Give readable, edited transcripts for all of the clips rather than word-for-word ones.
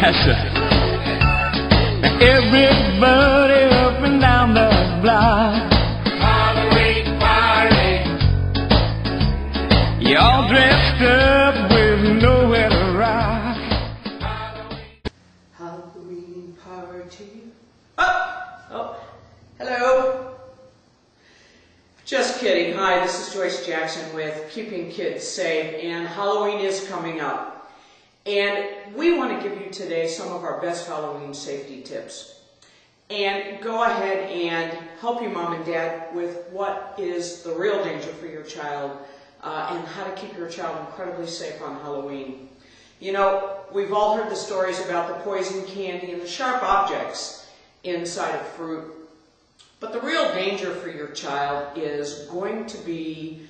That's right. Everybody up and down the block. Halloween party. Y'all dressed up with nowhere to rock. Halloween party. Oh, hello. Just kidding. Hi, this is Joyce Jackson with Keeping Kids Safe, and Halloween is coming up. And we want to give you today some of our best Halloween safety tips. And go ahead and help your mom and dad with what is the real danger for your child and how to keep your child incredibly safe on Halloween. You know, we've all heard the stories about the poison candy and the sharp objects inside of fruit. But the real danger for your child is going to be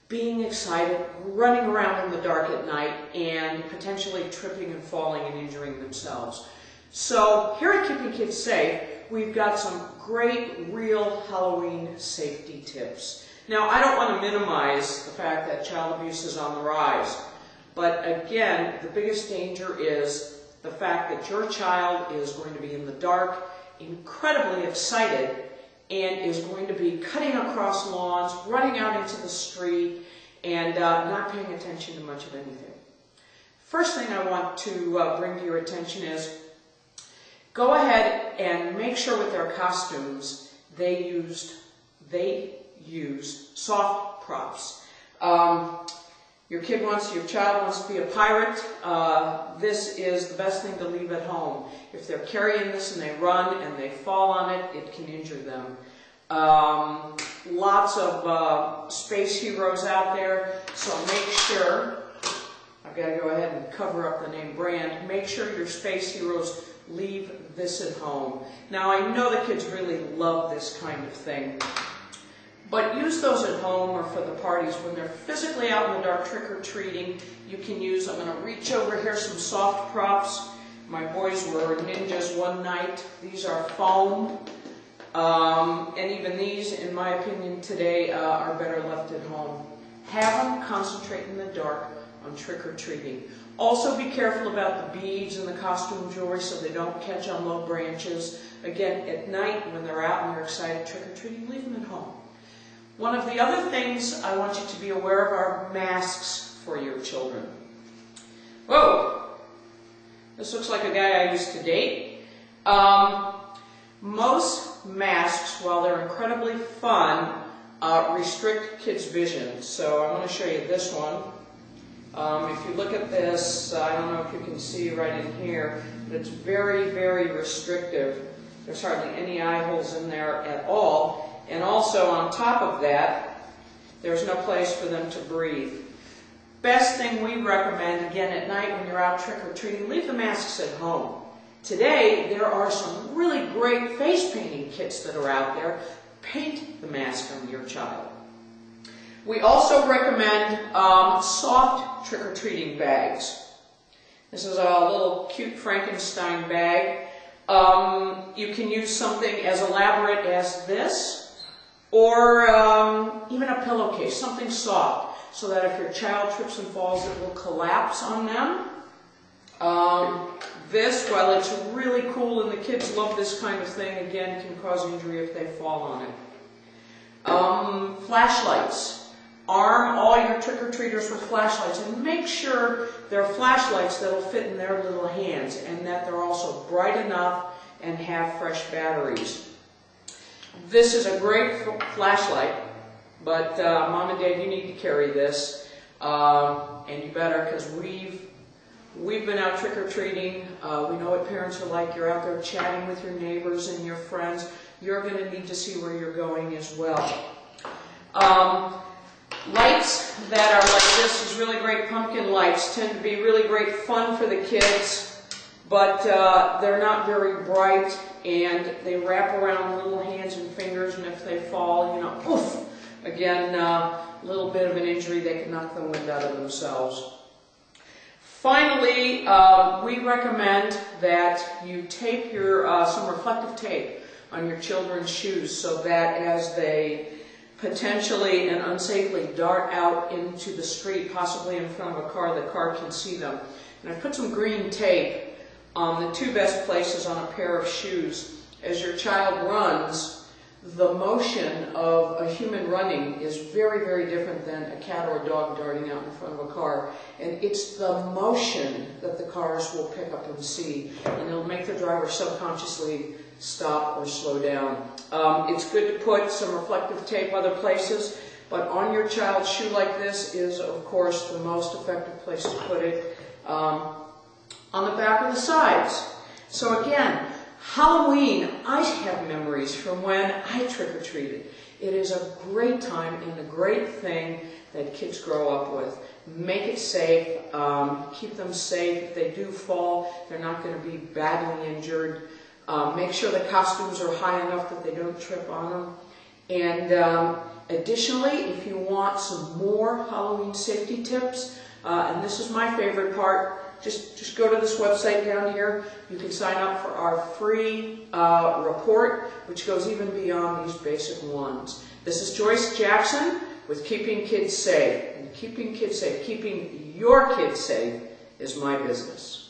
being excited, running around in the dark at night, and potentially tripping and falling and injuring themselves. So here at Keeping Kids Safe, we've got some great real Halloween safety tips. Now, I don't want to minimize the fact that child abuse is on the rise, but again, the biggest danger is the fact that your child is going to be in the dark, incredibly excited, and is going to be cutting across lawns, running out into the street, and not paying attention to much of anything. First thing I want to bring to your attention is go ahead and make sure with their costumes they use soft props. Your child wants to be a pirate. This is the best thing to leave at home. If they're carrying this and they run and they fall on it, it can injure them. Lots of space heroes out there, so make sure, I've got to go ahead and cover up the name brand, make sure your space heroes leave this at home. Now I know the kids really love this kind of thing, but use those at home or for the parties. When they're physically out in the dark trick-or-treating, you can use, I'm going to reach over here, some soft props. My boys were ninjas one night. These are foam. And even these, in my opinion, today are better left at home. Have them concentrate in the dark on trick-or-treating. Also be careful about the beads and the costume jewelry so they don't catch on low branches. Again, at night when they're out and they're excited trick-or-treating, leave them at home. One of the other things I want you to be aware of are masks for your children. Whoa! This looks like a guy I used to date. Most masks, while they're incredibly fun, restrict kids' vision. So I'm going to show you this one. If you look at this, I don't know if you can see right in here, but it's very, very restrictive. There's hardly any eye holes in there at all. And also on top of that, there's no place for them to breathe. Best thing we recommend, again at night when you're out trick-or-treating, leave the masks at home. Today, there are some really great face painting kits that are out there. Paint the mask on your child. We also recommend soft trick-or-treating bags. This is a little cute Frankenstein bag. You can use something as elaborate as this, or even a pillowcase, something soft, so that if your child trips and falls, it will collapse on them. This, while it's really cool and the kids love this kind of thing, again, can cause injury if they fall on it. Flashlights. Arm all your trick-or-treaters with flashlights, and make sure they're flashlights that'll fit in their little hands, and that they're also bright enough and have fresh batteries. This is a great flashlight, but Mom and Dad, you need to carry this, and you better, because we've been out trick-or-treating. We know what parents are like. You're out there chatting with your neighbors and your friends. You're going to need to see where you're going as well. Lights that are like this is really great. Pumpkin lights tend to be really great fun for the kids, but they're not very bright, and they wrap around little hands and fingers, and if they fall, you know, oof, again, a little bit of an injury, they can knock the wind out of themselves. Finally, we recommend that you tape some reflective tape on your children's shoes so that as they potentially and unsafely dart out into the street, possibly in front of a car, the car can see them. And I put some green tape the two best places on a pair of shoes. As your child runs, the motion of a human running is very, very different than a cat or a dog darting out in front of a car. And it's the motion that the cars will pick up and see, and it'll make the driver subconsciously stop or slow down. It's good to put some reflective tape other places, but on your child's shoe like this is, of course, the most effective place to put it, on the back or the sides. So again, Halloween, I have memories from when I trick-or-treated. It is a great time and a great thing that kids grow up with. Make it safe, keep them safe. If they do fall, they're not going to be badly injured. Make sure the costumes are high enough that they don't trip on them. And additionally, if you want some more Halloween safety tips, and this is my favorite part, just go to this website down here. You can sign up for our free report, which goes even beyond these basic ones. This is Joyce Jackson with Keeping Kids Safe. And keeping kids safe, keeping your kids safe is my business.